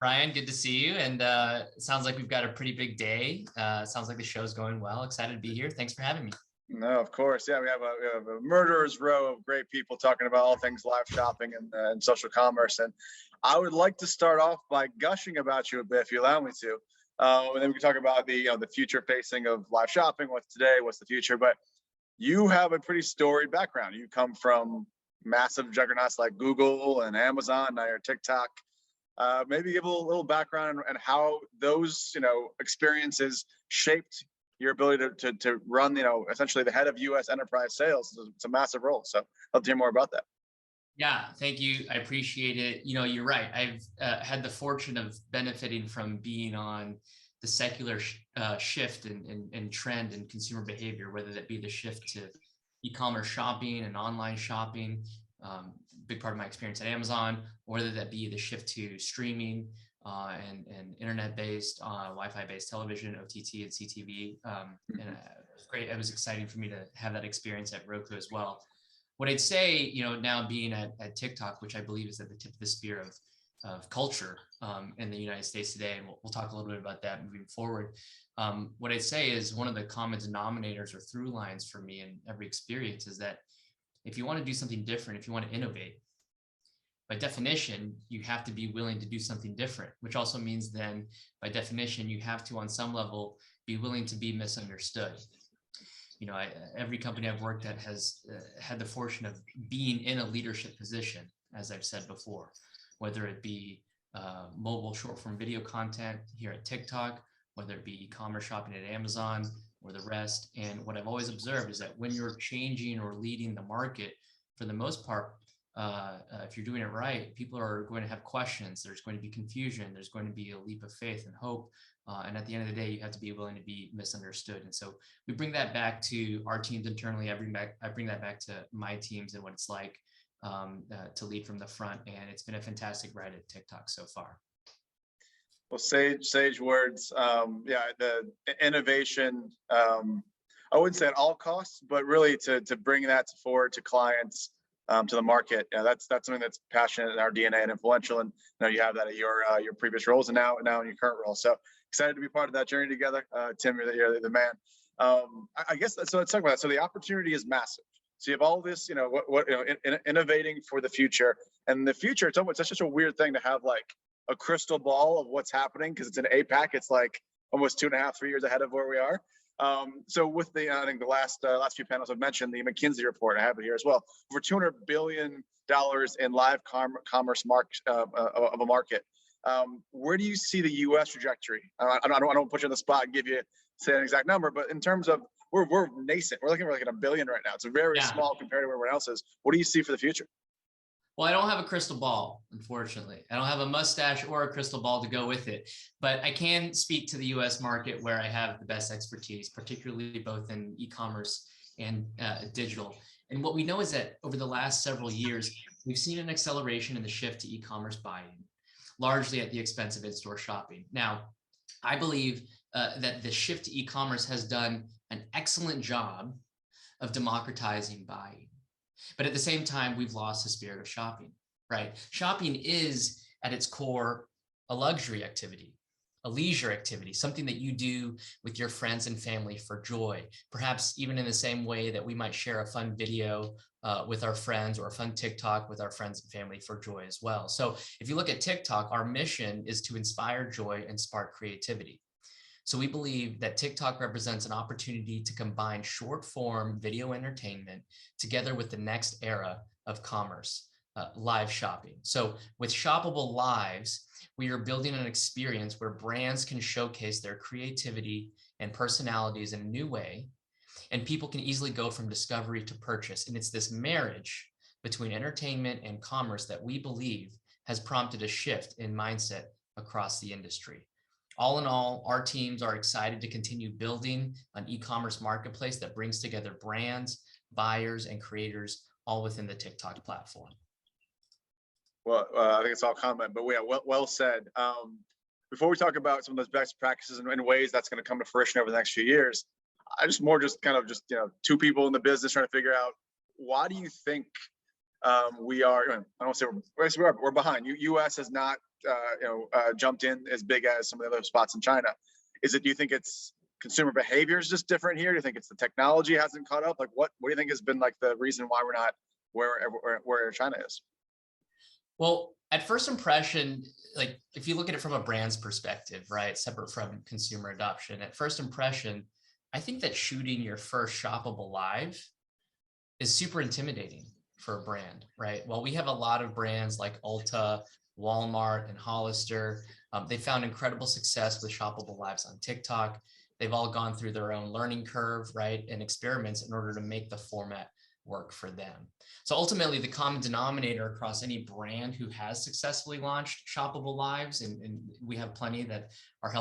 Ryan, good to see you. And it sounds like we've got a pretty big day. Sounds like the show's going well. Excited to be here. Thanks for having me. No, of course. Yeah, we have a murderer's row of great people talking about all things live shopping and social commerce. And I would like to start off by gushing about you a bit, if you allow me to. And then we can talk about the future facing of live shopping. What's today? What's the future? But you have a pretty storied background. You come from massive juggernauts like Google and Amazon. Now you're TikTok. Maybe give a little background and how those experiences shaped your ability to run essentially the head of U.S. enterprise sales. It's a massive role. So I'll hear more about that. Yeah, thank you. I appreciate it. You're right. I've had the fortune of benefiting from being on the secular shift and trend in consumer behavior, whether that be the shift to e-commerce shopping and online shopping. Big part of my experience at Amazon, or whether that be the shift to streaming and internet-based, Wi-Fi-based television, OTT and CTV. And it was great. It was exciting for me to have that experience at Roku as well. What I'd say, now being at TikTok, which I believe is at the tip of the spear of culture in the United States today, and we'll talk a little bit about that moving forward. What I'd say is one of the common denominators or through lines for me in every experience is that if you want to do something different, if you want to innovate, by definition, you have to be willing to do something different, which also means then, by definition, you have to, on some level, be willing to be misunderstood. Every company I've worked at has had the fortune of being in a leadership position, as I've said before, whether it be mobile short-form video content here at TikTok, whether it be e-commerce shopping at Amazon, or the rest. And what I've always observed is that when you're changing or leading the market, for the most part, if you're doing it right, people are going to have questions. There's going to be confusion. There's going to be a leap of faith and hope. And at the end of the day, you have to be willing to be misunderstood. And so we bring that back to our teams internally. I bring that back to my teams and what it's like to lead from the front. And it's been a fantastic ride at TikTok so far. Well, sage words. Yeah, the innovation. I wouldn't say at all costs, but really to bring that forward to clients, to the market. That's something that's passionate in our DNA and influential. And you have that at your previous roles and now in your current role. So excited to be part of that journey together. Tim, you're the man. I guess so. Let's talk about that. So the opportunity is massive. So you have all this, innovating for the future, and the future. It's such a weird thing to have like a crystal ball of what's happening, because it's an APAC. It's like almost 2.5, 3 years ahead of where we are. So with I think the last few panels I've mentioned the McKinsey report, I have it here as well, over $200 billion in live commerce of a market. Where do you see the U.S. trajectory? I don't put you on the spot and say an exact number, but in terms of we're nascent. We're looking for like $1 billion right now. It's a very small compared to where everyone else is. What do you see for the future? Well, I don't have a crystal ball, unfortunately. I don't have a mustache or a crystal ball to go with it, but I can speak to the US market where I have the best expertise, particularly both in e-commerce and digital. And what we know is that over the last several years, we've seen an acceleration in the shift to e-commerce buying, largely at the expense of in-store shopping. Now, I believe that the shift to e-commerce has done an excellent job of democratizing buying. But at the same time, we've lost the spirit of shopping, right? Shopping is at its core a luxury activity, a leisure activity, something that you do with your friends and family for joy, perhaps even in the same way that we might share a fun video with our friends or a fun TikTok with our friends and family for joy as well. So if you look at TikTok, our mission is to inspire joy and spark creativity. So we believe that TikTok represents an opportunity to combine short form video entertainment together with the next era of commerce, live shopping. So with shoppable lives, we are building an experience where brands can showcase their creativity and personalities in a new way, and people can easily go from discovery to purchase. And it's this marriage between entertainment and commerce that we believe has prompted a shift in mindset across the industry. All in all, our teams are excited to continue building an e-commerce marketplace that brings together brands, buyers, and creators all within the TikTok platform. Well, I think it's all comment, but yeah, well said. Before we talk about some of those best practices and ways that's going to come to fruition over the next few years, I just two people in the business trying to figure out, why do you think we are, I don't want to say we're behind. US has not, jumped in as big as some of the other spots in China. Do you think it's consumer behavior is just different here? Do you think it's the technology hasn't caught up? Like, what do you think has been like the reason why we're not where China is? Well, at first impression, like if you look at it from a brand's perspective, right, separate from consumer adoption, at first impression, I think that shooting your first shoppable live is super intimidating for a brand, right? Well, we have a lot of brands like Ulta, Walmart, and Hollister. They found incredible success with shoppable lives on TikTok. They've all gone through their own learning curve, right, and experiments in order to make the format work for them. So ultimately, the common denominator across any brand who has successfully launched shoppable lives, and we have plenty that are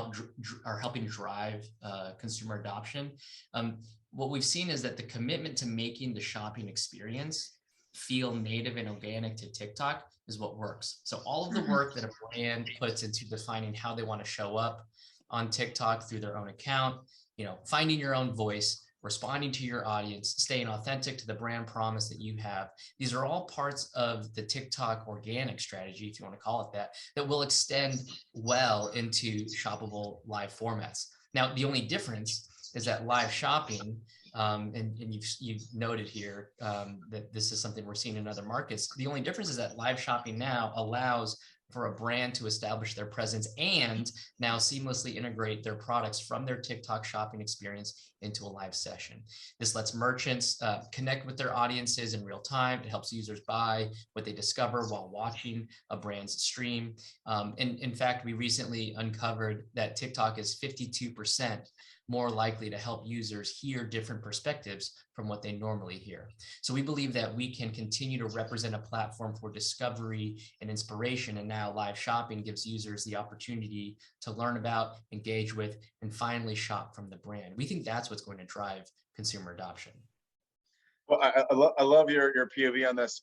helping drive consumer adoption. What we've seen is that the commitment to making the shopping experience feel native and organic to TikTok is what works. So all of the work that a brand puts into defining how they want to show up on TikTok through their own account, finding your own voice, responding to your audience, staying authentic to the brand promise that you have. These are all parts of the TikTok organic strategy, if you want to call it that, that will extend well into shoppable live formats. Now, the only difference is that live shopping, and you've noted here that this is something we're seeing in other markets. The only difference is that live shopping now allows for a brand to establish their presence and now seamlessly integrate their products from their TikTok shopping experience into a live session. This lets merchants connect with their audiences in real time. It helps users buy what they discover while watching a brand's stream. And in fact, we recently uncovered that TikTok is 52% more likely to help users hear different perspectives from what they normally hear. So we believe that we can continue to represent a platform for discovery and inspiration, and now live shopping gives users the opportunity to learn about, engage with, and finally shop from the brand. We think that's what's going to drive consumer adoption. Well, I love your POV on this.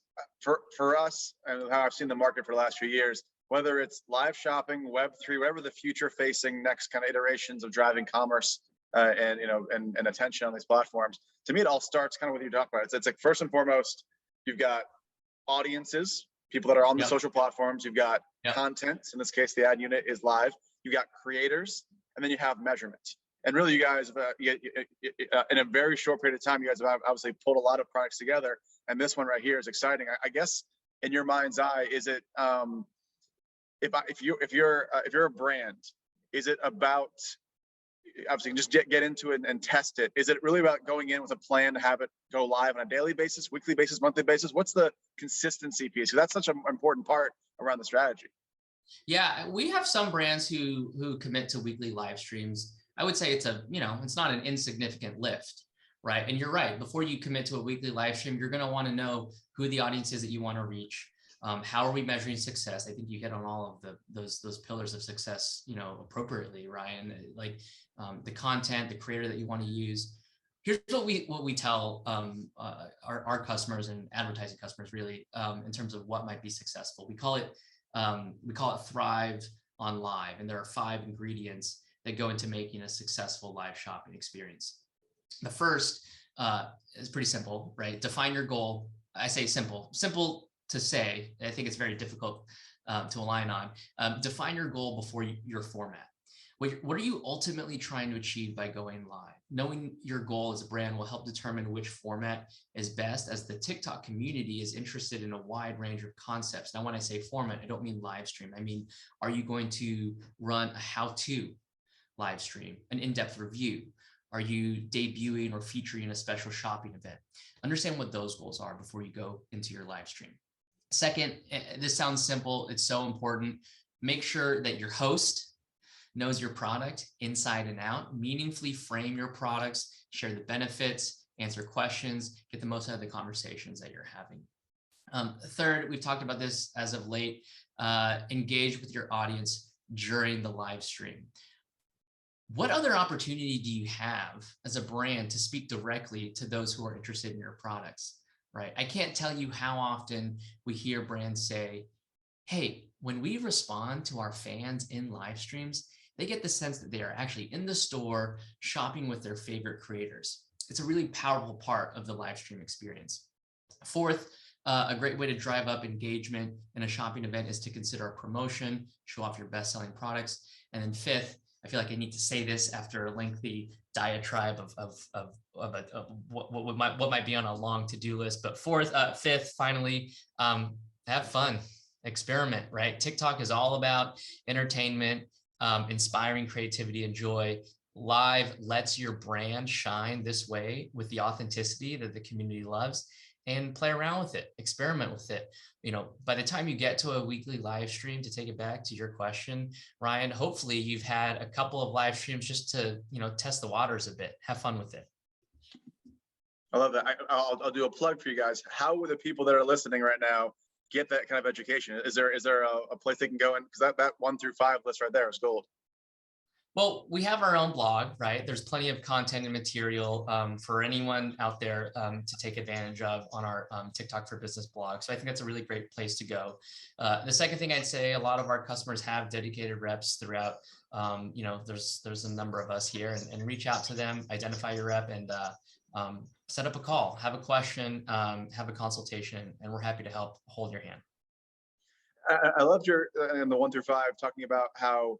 For us, and how I've seen the market for the last few years, whether it's live shopping, Web3, whatever the future-facing next kind of iterations of driving commerce and attention on these platforms, to me, it all starts kind of with what you talk about. It's like, first and foremost, you've got audiences, people that are on the social platforms. You've got content. In this case, the ad unit is live. You've got creators, and then you have measurement. And really, you guys, in a very short period of time, you guys have obviously pulled a lot of products together. And this one right here is exciting. I guess in your mind's eye, is it if you're a brand, is it about, obviously just get into it and test it? Is it really about going in with a plan to have it go live on a daily basis, weekly basis, monthly basis? What's the consistency piece? Because that's such an important part around the strategy. Yeah, we have some brands who commit to weekly live streams. I would say it's it's not an insignificant lift, right? And you're right. Before you commit to a weekly live stream, you're going to want to know who the audience is that you want to reach. How are we measuring success? I think you hit on all of those pillars of success, appropriately, Ryan. Like the content, the creator that you want to use. Here's what we tell our customers and advertising customers, really, in terms of what might be successful. We call it Thrive on Live, and there are 5 ingredients that go into making a successful live shopping experience. The first is pretty simple, right? Define your goal. I say simple to say. I think it's very difficult to align on. Define your goal before your format. What are you ultimately trying to achieve by going live? Knowing your goal as a brand will help determine which format is best, as the TikTok community is interested in a wide range of concepts. Now, when I say format, I don't mean live stream. I mean, are you going to run a how-to live stream, an in-depth review? Are you debuting or featuring a special shopping event? Understand what those goals are before you go into your live stream. Second, this sounds simple. It's so important. Make sure that your host knows your product inside and out. Meaningfully frame your products, share the benefits, answer questions, get the most out of the conversations that you're having. Third, we've talked about this as of late, engage with your audience during the live stream. What other opportunity do you have as a brand to speak directly to those who are interested in your products, right? I can't tell you how often we hear brands say, hey, when we respond to our fans in live streams, they get the sense that they are actually in the store shopping with their favorite creators. It's a really powerful part of the live stream experience. Fourth, a great way to drive up engagement in a shopping event is to consider a promotion, show off your best-selling products. And then fifth, I feel like I need to say this after a lengthy diatribe of what might be on a long to-do list. But fifth, finally, have fun, experiment, right? TikTok is all about entertainment, inspiring creativity and joy. Live lets your brand shine this way with the authenticity that the community loves, and play around with it, experiment with it. By the time you get to a weekly live stream, to take it back to your question, Ryan, hopefully you've had a couple of live streams just to, test the waters a bit, have fun with it. I love that. I'll do a plug for you guys. How would the people that are listening right now get that kind of education? Is there a place they can go in? Because that 1 through 5 list right there is gold. Well, we have our own blog, right? There's plenty of content and material for anyone out there to take advantage of on our TikTok for Business blog. So I think that's a really great place to go. The second thing I'd say, a lot of our customers have dedicated reps throughout. There's a number of us here, and reach out to them, identify your rep, and set up a call, have a question, have a consultation, and we're happy to help hold your hand. I loved your in the 1 through 5 talking about how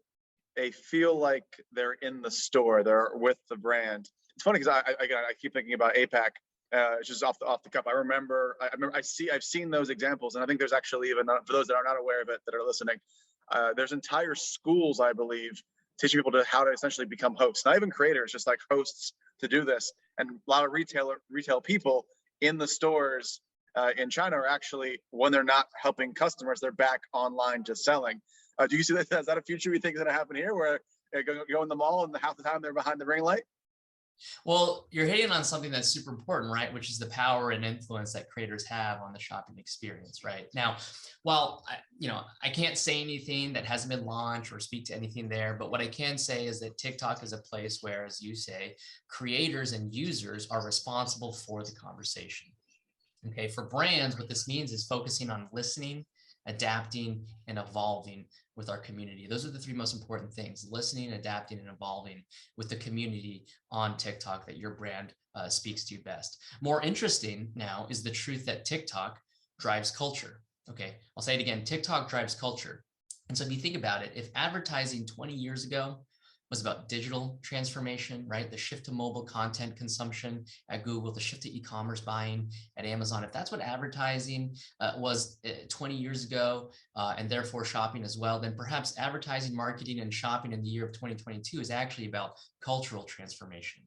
they feel like they're in the store, they're with the brand. It's funny because I keep thinking about APAC. It's just off the cuff. I've seen those examples, and I think there's actually, even for those that are not aware of it that are listening, there's entire schools, I believe, teaching people how to essentially become hosts. Not even creators, just like hosts to do this. And a lot of retail people in the stores in China are actually, when they're not helping customers, they're back online just selling. Do you see that? Is that a future we think is going to happen here, where they go in the mall and half the time they're behind the ring light? Well, you're hitting on something that's super important, right? Which is the power and influence that creators have on the shopping experience, right? Now, while I can't say anything that hasn't been launched or speak to anything there, but what I can say is that TikTok is a place where, as you say, creators and users are responsible for the conversation. Okay, for brands, what this means is focusing on listening, adapting, and evolving with our community. Those are the 3 most important things: listening, adapting, and evolving with the community on TikTok that your brand speaks to best. More interesting now is the truth that TikTok drives culture. Okay, I'll say it again, TikTok drives culture. And so if you think about it, if advertising 20 years ago was about digital transformation, right? The shift to mobile content consumption at Google, the shift to e-commerce buying at Amazon. If that's what advertising was 20 years ago, and therefore shopping as well, then perhaps advertising, marketing, and shopping in the year of 2022 is actually about cultural transformation.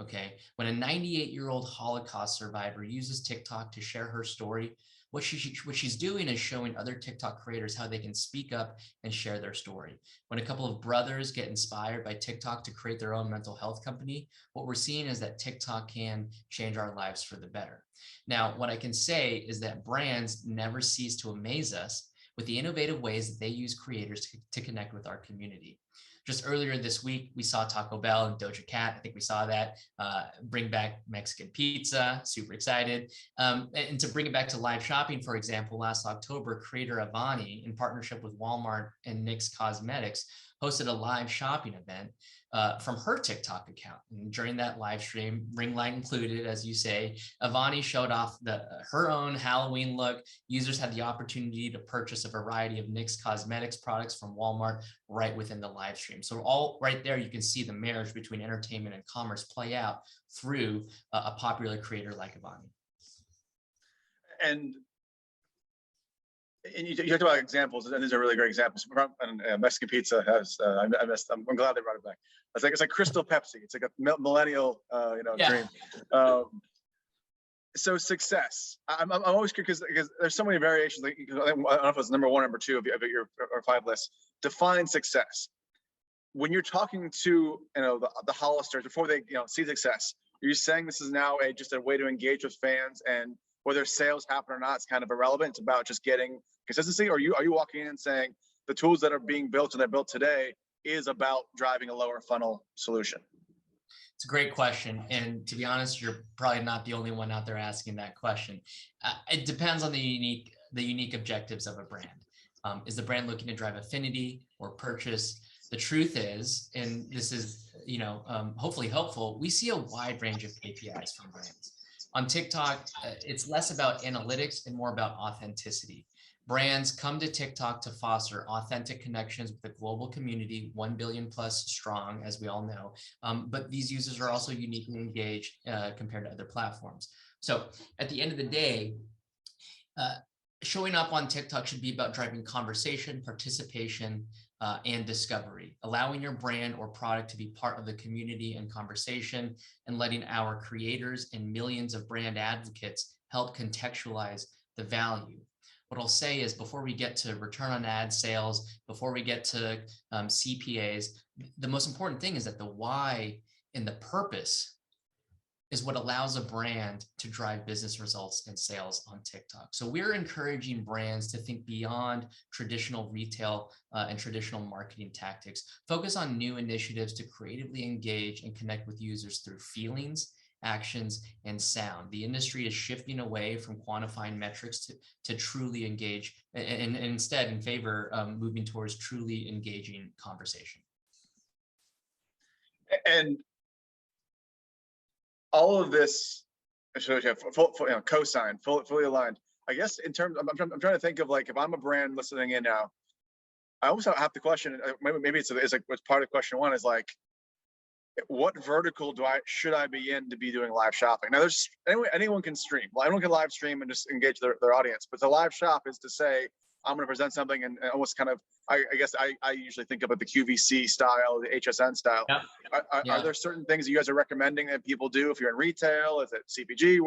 Okay, when a 98-year-old Holocaust survivor uses TikTok to share her story, what she's doing is showing other TikTok creators how they can speak up and share their story. When a couple of brothers get inspired by TikTok to create their own mental health company, what we're seeing is that TikTok can change our lives for the better. Now, what I can say is that brands never cease to amaze us with the innovative ways that they use creators to connect with our community. Just earlier this week, we saw Taco Bell and Doja Cat. I think we saw that bring back Mexican pizza. Super excited. And to bring it back to live shopping, for example, last October, creator Avani, in partnership with Walmart and NYX Cosmetics, hosted a live shopping event from her TikTok account. And during that live stream, ring light included, as you say, Avani showed off her own Halloween look. Users had the opportunity to purchase a variety of NYX Cosmetics products from Walmart right within the live stream. So all right there, you can see the marriage between entertainment and commerce play out through a popular creator like Avani. And you talked about examples, and these are really great examples. And Mexican pizza has, I'm glad they brought it back. It's like Crystal Pepsi. It's like a millennial, dream. So success. I'm always curious because there's so many variations. Like, I don't know if it's number 1, number 2 of your or 5 list. Define success. When you're talking to the Hollisters before they see success, are you saying this is now just a way to engage with fans, and whether sales happen or not, it's kind of irrelevant? It's about just getting consistency. Or are you walking in and saying the tools that are being built and they're built today is about driving a lower funnel solution? It's a great question. And to be honest, you're probably not the only one out there asking that question. It depends on the unique objectives of a brand. Is the brand looking to drive affinity or purchase? The truth is, and this is hopefully helpful, we see a wide range of KPIs from brands. On TikTok, it's less about analytics and more about authenticity. Brands come to TikTok to foster authentic connections with a global community, 1 billion plus strong, as we all know. But these users are also uniquely engaged compared to other platforms. So at the end of the day, showing up on TikTok should be about driving conversation, participation, and discovery, allowing your brand or product to be part of the community and conversation, and letting our creators and millions of brand advocates help contextualize the value. What I'll say is, before we get to return on ad sales, before we get to CPAs, the most important thing is that the why and the purpose is what allows a brand to drive business results and sales on TikTok. So we're encouraging brands to think beyond traditional retail and traditional marketing tactics. Focus on new initiatives to creatively engage and connect with users through feelings, actions, and sound. The industry is shifting away from quantifying metrics to truly engage, and instead in favor moving towards truly engaging conversation. And all of this, co-signed, fully aligned. I guess in terms, I'm trying to think of, like, if I'm a brand listening in now, I also have the question. Maybe it's like what's part of question one is like, what vertical should I be in to be doing live shopping? Now, there's anyone can stream. Well, anyone can live stream and just engage their audience. But the live shop is to say, I'm going to present something and almost kind of, I guess I usually think about the QVC style, the HSN style. Yeah. Are there certain things you guys are recommending that people do if you're in retail? Is it CPG?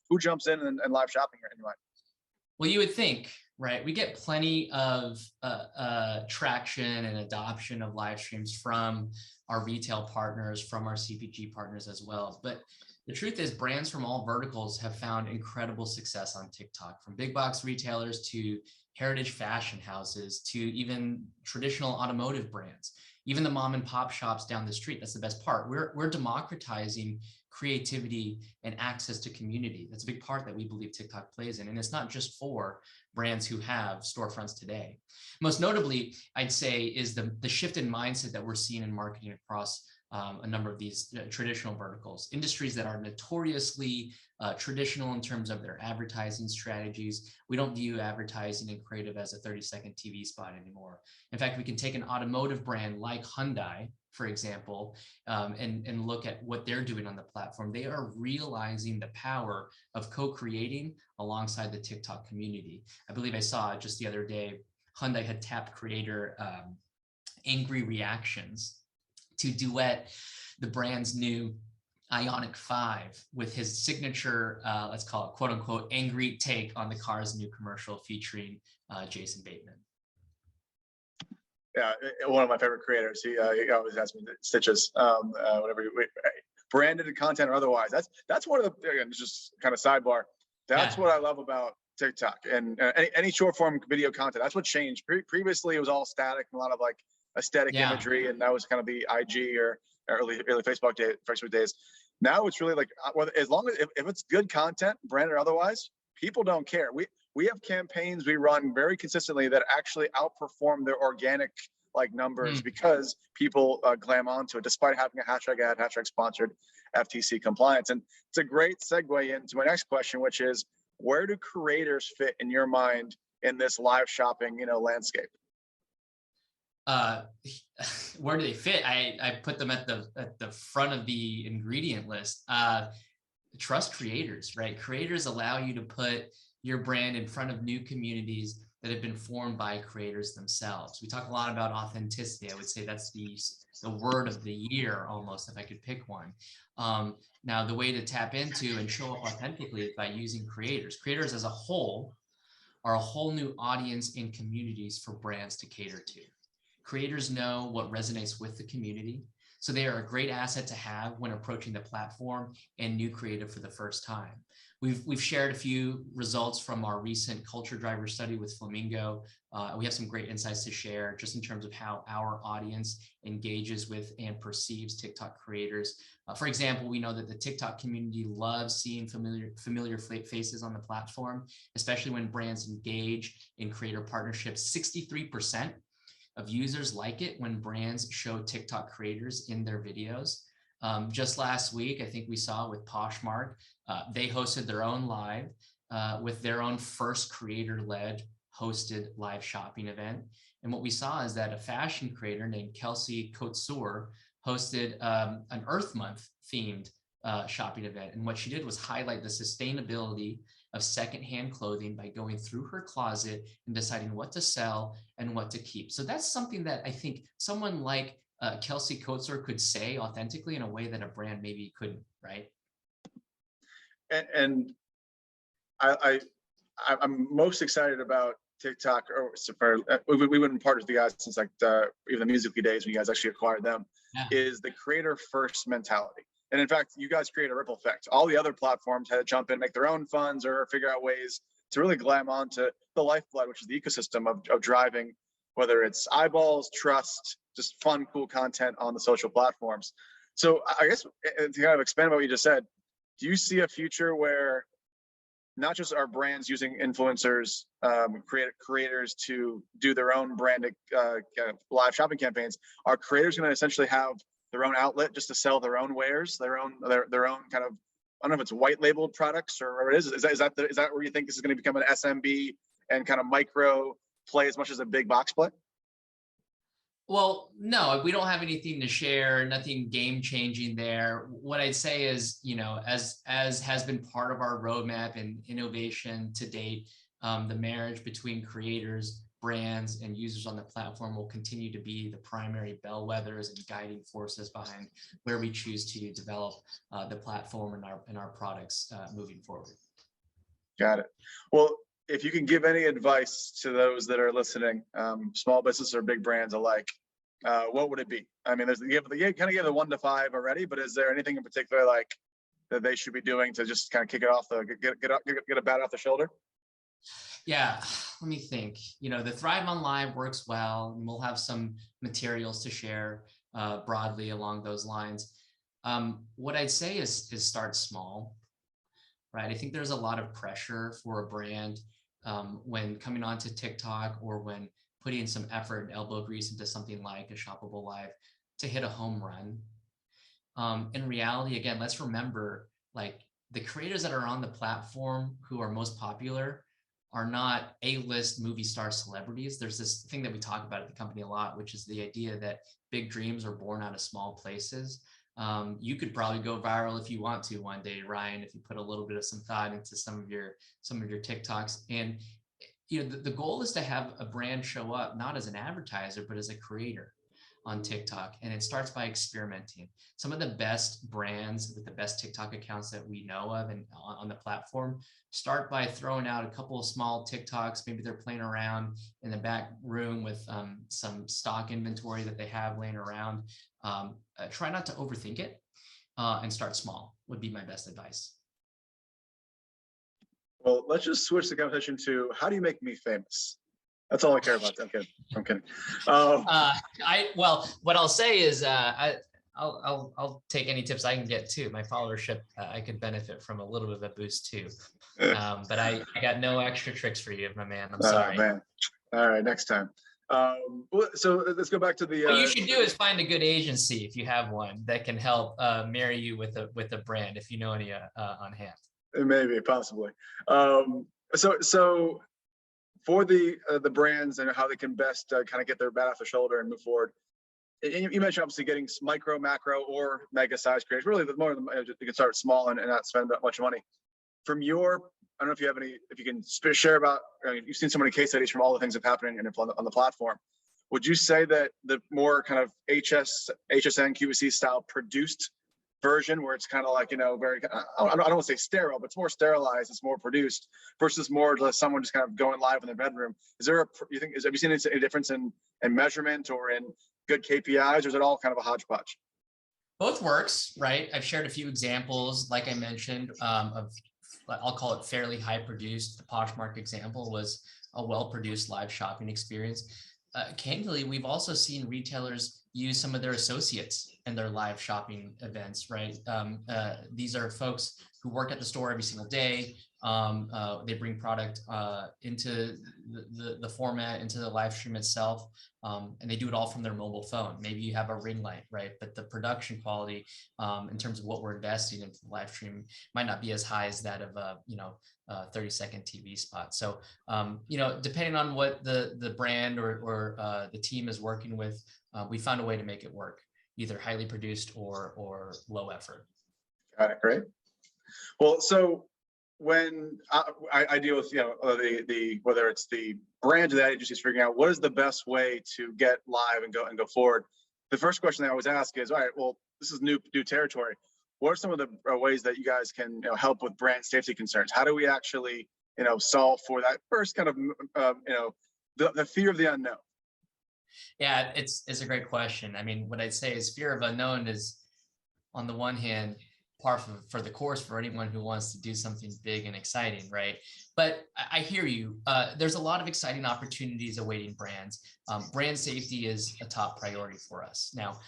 Who jumps in and live shopping anyway? Well, you would think, right? We get plenty of traction and adoption of live streams from our retail partners, from our CPG partners as well. But the truth is, brands from all verticals have found incredible success on TikTok, from big box retailers to heritage fashion houses to even traditional automotive brands, even the mom and pop shops down the street. That's the best part. We're democratizing creativity and access to community. That's a big part that we believe TikTok plays in. And it's not just for brands who have storefronts today. Most notably, I'd say, is the shift in mindset that we're seeing in marketing across a number of these traditional verticals, industries that are notoriously traditional in terms of their advertising strategies. We don't view advertising and creative as a 30-second TV spot anymore. In fact, we can take an automotive brand like Hyundai, for example, and look at what they're doing on the platform. They are realizing the power of co-creating alongside the TikTok community. I believe I saw just the other day, Hyundai had tapped creator Angry Reactions to duet the brand's new Ioniq 5 with his signature, let's call it quote unquote, angry take on the car's new commercial featuring Jason Bateman. Yeah, one of my favorite creators. He always asks me stitches, whatever, branded content or otherwise. That's one of the, again, just kind of sidebar. That's what I love about TikTok and any short form video content. That's what changed. Previously, it was all static and a lot of like aesthetic imagery, and that was kind of the IG or early Facebook days. Now it's really like, as long as if it's good content, branded or otherwise, people don't care. We have campaigns we run very consistently that actually outperform their organic like numbers because people glam onto it, despite having a hashtag ad, hashtag sponsored, FTC compliance. And it's a great segue into my next question, which is, where do creators fit in your mind in this live shopping, landscape? Where do they fit? I put them at the front of the ingredient list. Trust creators, right? Creators allow you to put your brand in front of new communities that have been formed by creators themselves. We talk a lot about authenticity. I would say that's the word of the year almost, if I could pick one. Now, the way to tap into and show up authentically is by using creators. Creators as a whole are a whole new audience and communities for brands to cater to. Creators know what resonates with the community, so they are a great asset to have when approaching the platform and new creative for the first time. We've shared a few results from our recent culture driver study with Flamingo. We have some great insights to share just in terms of how our audience engages with and perceives TikTok creators. For example, we know that the TikTok community loves seeing familiar faces on the platform, especially when brands engage in creator partnerships. 63% of users like it when brands show TikTok creators in their videos. Just last week, I think we saw with Poshmark, they hosted their own live with their own first creator-led hosted live shopping event. And what we saw is that a fashion creator named Kelsey Couture hosted an Earth Month themed shopping event. And what she did was highlight the sustainability of secondhand clothing by going through her closet and deciding what to sell and what to keep. So that's something that I think someone like Kelsey Couture could say authentically in a way that a brand maybe couldn't, right? And I'm most excited about TikTok, or we've been part of the guys since like even the Musical.ly days when you guys actually acquired them, is the creator first mentality. And in fact, you guys create a ripple effect. All the other platforms had to jump in, make their own funds or figure out ways to really glam onto the lifeblood, which is the ecosystem of driving, whether it's eyeballs, trust, just fun, cool content on the social platforms. So I guess to kind of expand on what you just said, do you see a future where not just our brands using influencers, creators to do their own branded live shopping campaigns? Are creators going to essentially have their own outlet just to sell their own wares, their own kind of, I don't know if it's white labeled products or whatever it is. Is that where you think this is going to become an SMB and kind of micro play as much as a big box play? Well, no, we don't have anything to share, nothing game changing there. What I'd say is, as has been part of our roadmap and innovation to date, the marriage between creators, brands, and users on the platform will continue to be the primary bellwethers and guiding forces behind where we choose to develop the platform and our products moving forward. Got it. Well, if you can give any advice to those that are listening, small business or big brands alike, what would it be? I mean, you kind of gave the 1 to 5 already, but is there anything in particular like that they should be doing to just kind of kick it off, get a bat off the shoulder? Yeah, let me think. The Thrive on Live works well, and we'll have some materials to share broadly along those lines. What I'd say is start small, right? I think there's a lot of pressure for a brand when coming onto TikTok or when putting some effort and elbow grease into something like a shoppable live to hit a home run. In reality, again, let's remember, like, the creators that are on the platform who are most popular are not A-list movie star celebrities. There's this thing that we talk about at the company a lot, which is the idea that big dreams are born out of small places. You could probably go viral if you want to one day, Ryan, if you put a little bit of some thought into some of your TikToks. And the goal is to have a brand show up not as an advertiser, but as a creator on TikTok. And it starts by experimenting. Some of the best brands with the best TikTok accounts that we know of and on the platform start by throwing out a couple of small TikToks. Maybe they're playing around in the back room with some stock inventory that they have laying around. Try not to overthink it and start small would be my best advice. Well, let's just switch the conversation to how do you make me famous? That's all I care about. I'm kidding. Well, what I'll say is I'll take any tips I can get too. My followership, I could benefit from a little bit of a boost too. But I got no extra tricks for you, my man. I'm sorry. Man. All right, next time. So let's go back to the. What you should do is find a good agency if you have one that can help marry you with a brand if you know any on hand. Maybe, possibly. So for the brands and how they can best kind of get their bat off the shoulder and move forward. You mentioned obviously getting micro, macro, or mega size creators. Really, the more you can start small and not spend that much money. From your, I don't know if you have any, if you can share about. You've seen so many case studies from all the things that are happening on the platform. Would you say that the more kind of HSN, QVC style produced version, where it's kind of like, very, I don't want to say sterile, but it's more sterilized, it's more produced versus more just someone just kind of going live in their bedroom? Is there have you seen any difference in measurement or in good KPIs, or is it all kind of a hodgepodge? Both works, right? I've shared a few examples, like I mentioned, of, I'll call it fairly high produced. The Poshmark example was a well-produced live shopping experience. Candidly, we've also seen retailers use some of their associates in their live shopping events, right? These are folks who work at the store every single day. They bring product into the format, into the live stream itself, and they do it all from their mobile phone. Maybe you have a ring light, right? But the production quality in terms of what we're investing into the live stream might not be as high as that of a 30-second TV spot. So depending on what the brand or the team is working with, we found a way to make it work, either highly produced or low effort. Got it. Great. Well, so when I deal with the whether it's the brand or the agency is figuring out what is the best way to get live and go forward, the first question I always ask is, all right, well, this is new territory. What are some of the ways that you guys can help with brand safety concerns? How do we actually solve for that first kind of the fear of the unknown? Yeah, it's a great question. I mean, what I'd say is fear of unknown is, on the one hand, par for the course for anyone who wants to do something big and exciting, right? But I hear you. There's a lot of exciting opportunities awaiting brands. Brand safety is a top priority for us. Now,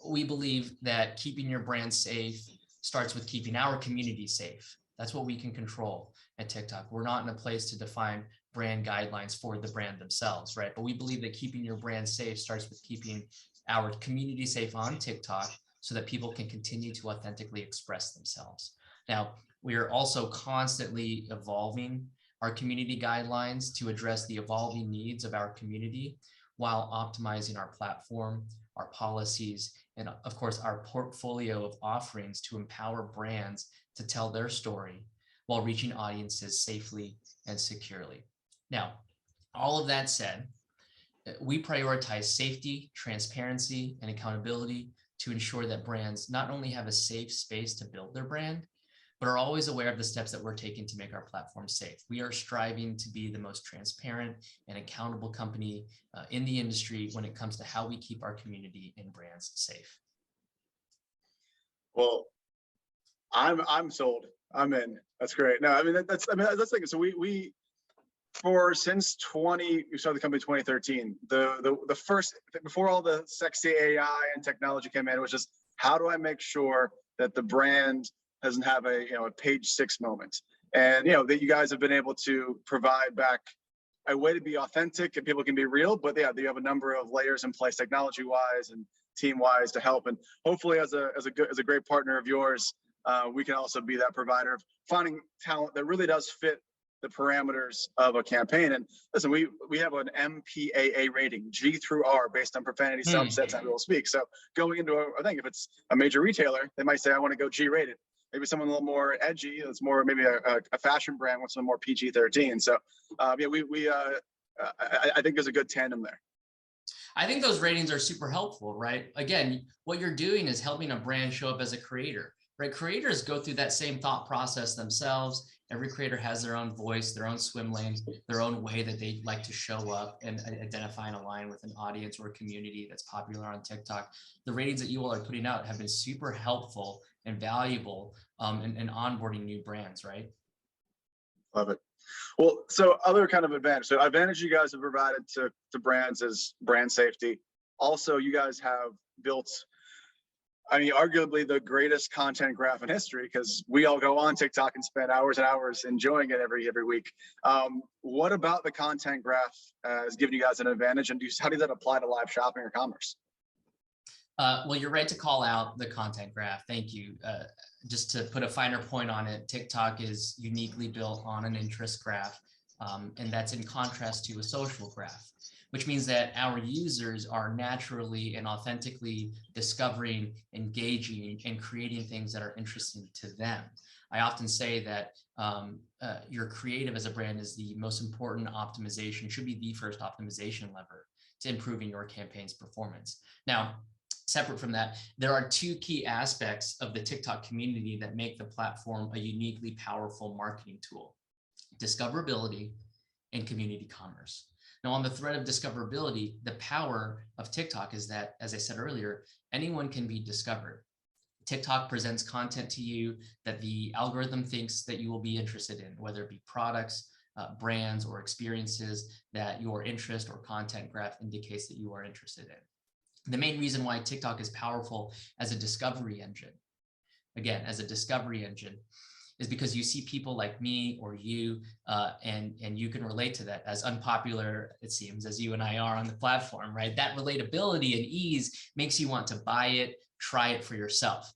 we believe that keeping your brand safe starts with keeping our community safe. That's what we can control at TikTok. We're not in a place to define brand guidelines for the brand themselves, right? But we believe that keeping your brand safe starts with keeping our community safe on TikTok, so that people can continue to authentically express themselves. Now, we are also constantly evolving our community guidelines to address the evolving needs of our community while optimizing our platform, our policies, and of course, our portfolio of offerings to empower brands to tell their story while reaching audiences safely and securely. Now, all of that said, we prioritize safety, transparency, and accountability to ensure that brands not only have a safe space to build their brand, but are always aware of the steps that we're taking to make our platform safe. We are striving to be the most transparent and accountable company in the industry when it comes to how we keep our community and brands safe. Well, I'm sold. I'm in. That's great. No, I mean that's like, so we since we started the company in 2013, the first, before all the sexy AI and technology came in, it was just, how do I make sure that the brand doesn't have a page 6 moment? And that you guys have been able to provide back a way to be authentic and people can be real, but yeah, you have a number of layers in place, technology wise and team wise, to help. And hopefully as a great partner of yours, we can also be that provider of finding talent that really does fit the parameters of a campaign. And listen, we have an MPAA rating, G through R, based on profanity subsets and will speak. So going into I think if it's a major retailer, they might say, I want to go G rated. Maybe someone a little more edgy, it's more maybe a fashion brand wants some more PG-13. So I think there's a good tandem there. I think those ratings are super helpful, right? Again, what you're doing is helping a brand show up as a creator, right? Creators go through that same thought process themselves. Every creator has their own voice, their own swim lane, their own way that they like to show up and identify and align with an audience or a community that's popular on TikTok. The ratings that you all are putting out have been super helpful and valuable in onboarding new brands, right? Love it. Well, so other kind of advantage. So advantage you guys have provided to brands is brand safety. Also, you guys have built, I mean, arguably the greatest content graph in history, because we all go on TikTok and spend hours and hours enjoying it every week. What about the content graph has given you guys an advantage, and how does that apply to live shopping or commerce? Well, you're right to call out the content graph. Thank you. Just to put a finer point on it, TikTok is uniquely built on an interest graph, and that's in contrast to a social graph, which means that our users are naturally and authentically discovering, engaging, and creating things that are interesting to them. I often say that your creative as a brand is the most important optimization, should be the first optimization lever to improving your campaign's performance. Now, separate from that, there are 2 key aspects of the TikTok community that make the platform a uniquely powerful marketing tool: discoverability and community commerce. Now, on the thread of discoverability, the power of TikTok is that, as I said earlier, anyone can be discovered. TikTok presents content to you that the algorithm thinks that you will be interested in, whether it be products, brands, or experiences that your interest or content graph indicates that you are interested in. The main reason why TikTok is powerful as a discovery engine, again, as a discovery engine, is because you see people like me or you, and you can relate to that, as unpopular, it seems, as you and I are on the platform, right? That relatability and ease makes you want to buy it, try it for yourself.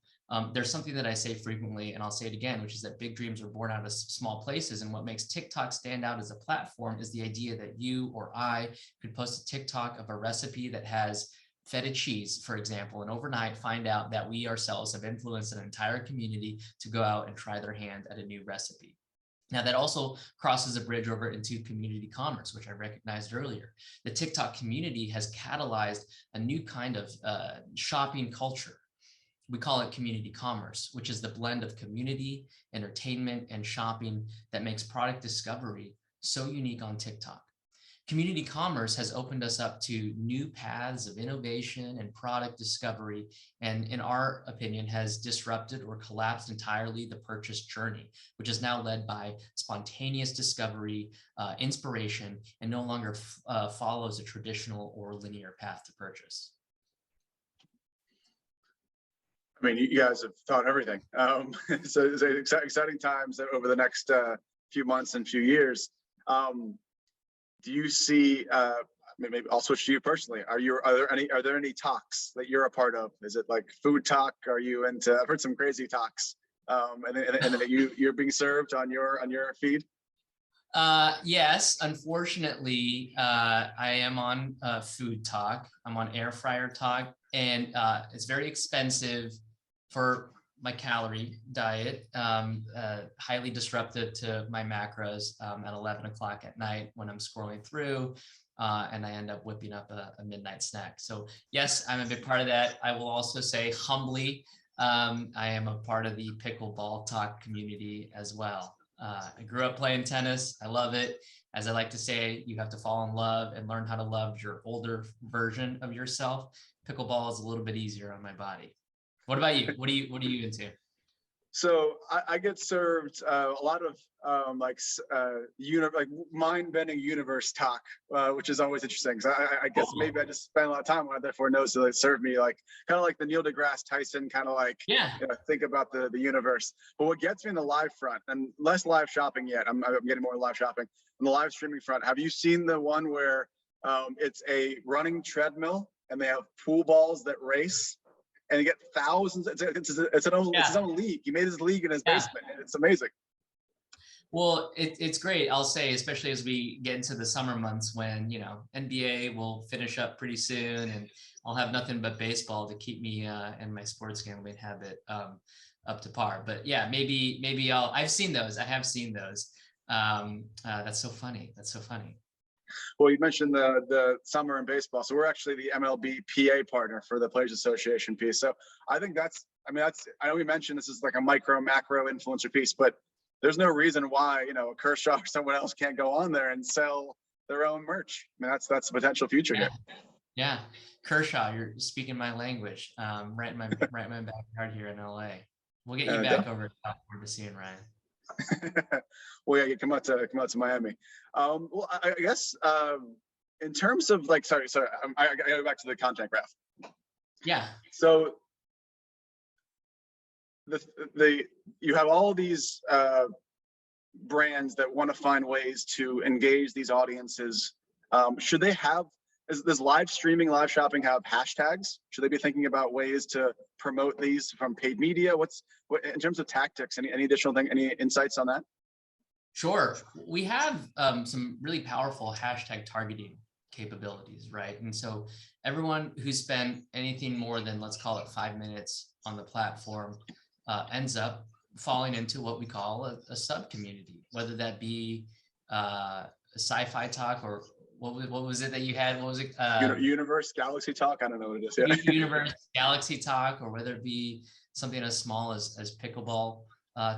There's something that I say frequently, and I'll say it again, which is that big dreams are born out of small places. And what makes TikTok stand out as a platform is the idea that you or I could post a TikTok of a recipe that has feta cheese, for example, and overnight find out that we ourselves have influenced an entire community to go out and try their hand at a new recipe. Now, that also crosses a bridge over into community commerce, which I recognized earlier. The TikTok community has catalyzed a new kind of shopping culture. We call it community commerce, which is the blend of community, entertainment, and shopping that makes product discovery so unique on TikTok. Community commerce has opened us up to new paths of innovation and product discovery, and in our opinion, has disrupted or collapsed entirely the purchase journey, which is now led by spontaneous discovery, inspiration, and no longer follows a traditional or linear path to purchase. I mean, you guys have thought everything. So it's exciting times over the next few months and few years. Do you see? Maybe I'll switch to you personally. Are there any talks that you're a part of? Is it like food talk? Are you into? I've heard some crazy talks, and then you're being served on your feed. Yes, unfortunately, I am on food talk. I'm on air fryer talk, and it's very expensive for my calorie diet, highly disruptive to my macros at 11 o'clock at night when I'm scrolling through, and I end up whipping up a midnight snack. So yes, I'm a big part of that. I will also say humbly, I am a part of the pickleball talk community as well. I grew up playing tennis. I love it. As I like to say, you have to fall in love and learn how to love your older version of yourself. Pickleball is a little bit easier on my body. What about you? What are you into? So I get served a lot of like mind-bending universe talk, which is always interesting. So I guess maybe I just spend a lot of time on it, therefore knows so they serve me like kind of like the Neil deGrasse Tyson kind of like think about the universe. But what gets me in the live front, and less live shopping yet, I'm getting more live shopping. On the live streaming front, have you seen the one where it's a running treadmill and they have pool balls that race? And you get thousands. It's his own league. He made his league in his basement, and it's amazing. Well, it's great. I'll say, especially as we get into the summer months when NBA will finish up pretty soon, and I'll have nothing but baseball to keep me and my sports gambling habit up to par. But yeah, maybe I've seen those. I have seen those. That's so funny. That's so funny. Well, you mentioned the summer in baseball. So we're actually the MLB PA partner for the Players Association piece. So I think I know we mentioned this is like a micro, macro influencer piece, but there's no reason why, a Kershaw or someone else can't go on there and sell their own merch. I mean, that's the potential future here. Yeah. Kershaw, you're speaking my language, right in my backyard here in LA. We'll get you back over to seeing Ryan. Well, yeah, you come out to Miami. Well, I guess in terms of like, sorry, I gotta go back to the content graph. Yeah. So you have all these brands that want to find ways to engage these audiences. Should they have? Does live streaming, live shopping have hashtags? Should they be thinking about ways to promote these from paid media? What in terms of tactics? Any additional thing? Any insights on that? Sure. We have some really powerful hashtag targeting capabilities, right? And so everyone who spent anything more than, let's call it 5 minutes on the platform ends up falling into what we call a sub community, whether that be a sci-fi talk or what was it that you had? What was it? Universe, Galaxy Talk. I don't know what it is. Yeah. Universe, Galaxy Talk, or whether it be something as small as pickleball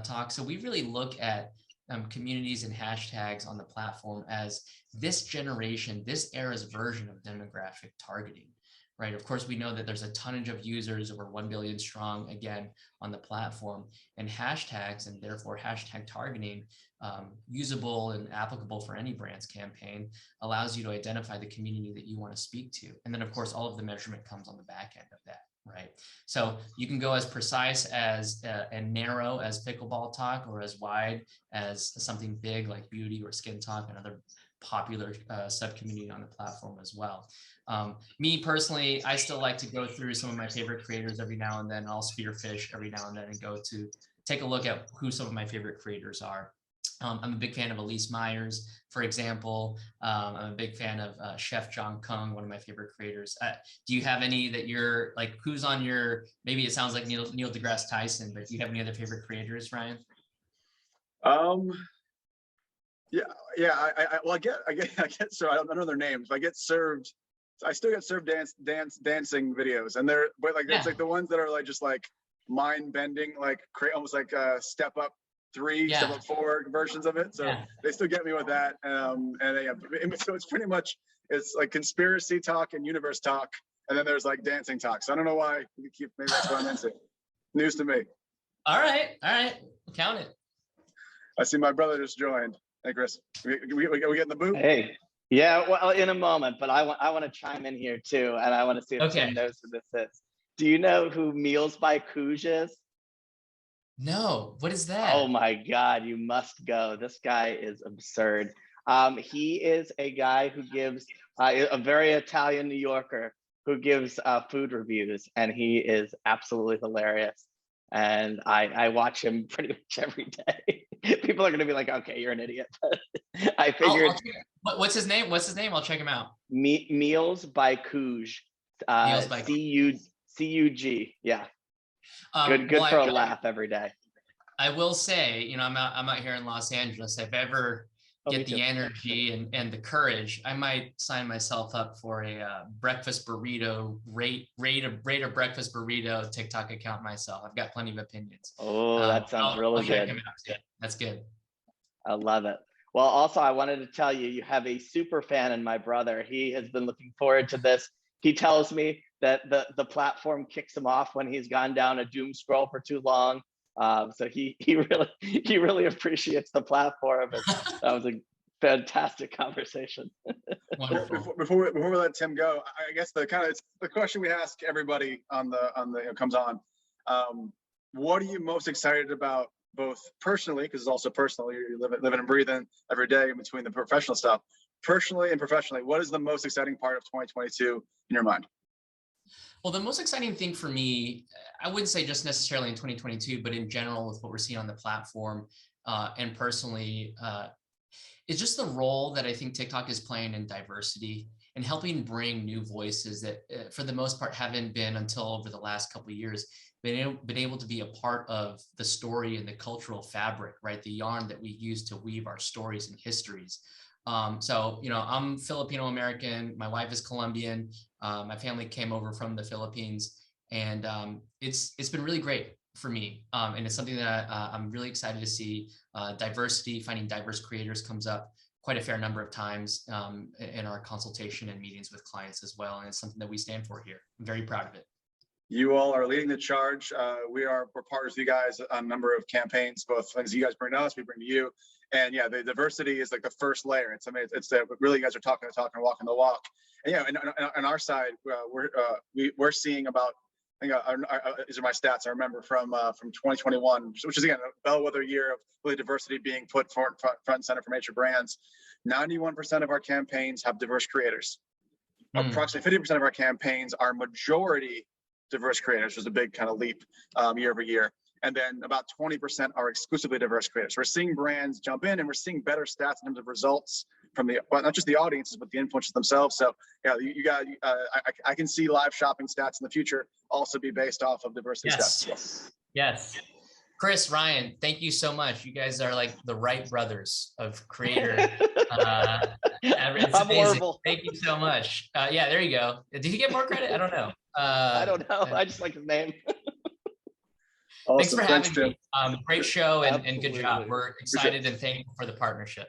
talk. So we really look at communities and hashtags on the platform as this generation, this era's version of demographic targeting, right? Of course, we know that there's a tonnage of users, over 1 billion strong, again, on the platform, and hashtags, and therefore hashtag targeting, usable and applicable for any brand's campaign, allows you to identify the community that you want to speak to. And then, of course, all of the measurement comes on the back end of that, right? So you can go as precise as and narrow as pickleball talk, or as wide as something big like beauty or skin talk, and other popular sub-community on the platform as well. Me personally, I still like to go through some of my favorite creators every now and then. I'll spearfish every now and then and go to take a look at who some of my favorite creators are. I'm a big fan of Elise Myers, for example. I'm a big fan of Chef John Kung, one of my favorite creators. Do you have any that you're like, who's on your, maybe it sounds like Neil deGrasse Tyson, but do you have any other favorite creators, Ryan? Yeah. Well, I get so I don't know their names, but I still get served dancing videos, and they're, but like, it's like the ones that are like just like mind bending, like almost like step up 3, step up 4 versions of it. So they still get me with that. So it's pretty much, it's like conspiracy talk and universe talk, and then there's like dancing talk. So I don't know why you keep, maybe that's what I'm into. News to me. All right, count it. I see my brother just joined. Hey, Chris, we getting the boot? Hey, yeah, well, in a moment, but I want to chime in here too, and I want to see if Tim knows who this is. Do you know who Meals by Kuj is? No, what is that? Oh my God, you must go. This guy is absurd. He is a guy who gives, a very Italian New Yorker who gives food reviews, and he is absolutely hilarious. And I watch him pretty much every day. People are going to be like, okay, you're an idiot. But I figured. What's his name? I'll check him out. Meals by Kuj. C-U-G. Yeah. Good for a laugh every day. I will say, I'm out here in Los Angeles. If I ever get the energy and the courage, I might sign myself up for a breakfast burrito, rate a breakfast burrito TikTok account myself. I've got plenty of opinions. Oh, that sounds really good. Check him out. Yeah, that's good. I love it. Well, also, I wanted to tell you, you have a super fan in my brother. He has been looking forward to this. He tells me that the platform kicks him off when he's gone down a doom scroll for too long. So he really appreciates the platform. And that was a fantastic conversation. Before we let Tim go, I guess the question we ask everybody on the comes on. What are you most excited about, both personally, because it's also personal, you're living and breathing every day in between the professional stuff, personally and professionally? What is the most exciting part of 2022 in your mind? Well, the most exciting thing for me, I wouldn't say just necessarily in 2022, but in general with what we're seeing on the platform and personally, is just the role that I think TikTok is playing in diversity and helping bring new voices that for the most part haven't been, until over the last couple of years, been able to be a part of the story and the cultural fabric, right? The yarn that we use to weave our stories and histories. So, I'm Filipino American. My wife is Colombian. My family came over from the Philippines, and it's been really great for me. And it's something that I'm really excited to see. Diversity, finding diverse creators comes up quite a fair number of times in our consultation and meetings with clients as well. And it's something that we stand for here. I'm very proud of it. You all are leading the charge. We're partners with you guys on a number of campaigns, both things you guys bring to us, we bring to you. And yeah, the diversity is like the first layer. It's amazing. It's really, you guys are talking the talk and walking the walk. And yeah, and on our side, we're seeing about, I think these are my stats I remember from 2021, which is again a bellwether year of really diversity being put front and center for major brands. 91% of our campaigns have diverse creators. Approximately 50% of our campaigns are majority diverse creators, which is a big kind of leap year over year. And then about 20% are exclusively diverse creators. We're seeing brands jump in, and we're seeing better stats in terms of results from not just the audiences, but the influencers themselves. So yeah, you got, I can see live shopping stats in the future also be based off of diversity stats. Yes. Chris, Ryan, thank you so much. You guys are like the Wright brothers of creator. It's I'm amazing. horrible. Thank you so much. Yeah, there you go. Did he get more credit? I don't know. I don't know. I just like his name. Awesome. Thanks for having me. Great show and good job. Absolutely. We're excited and thankful for the partnership.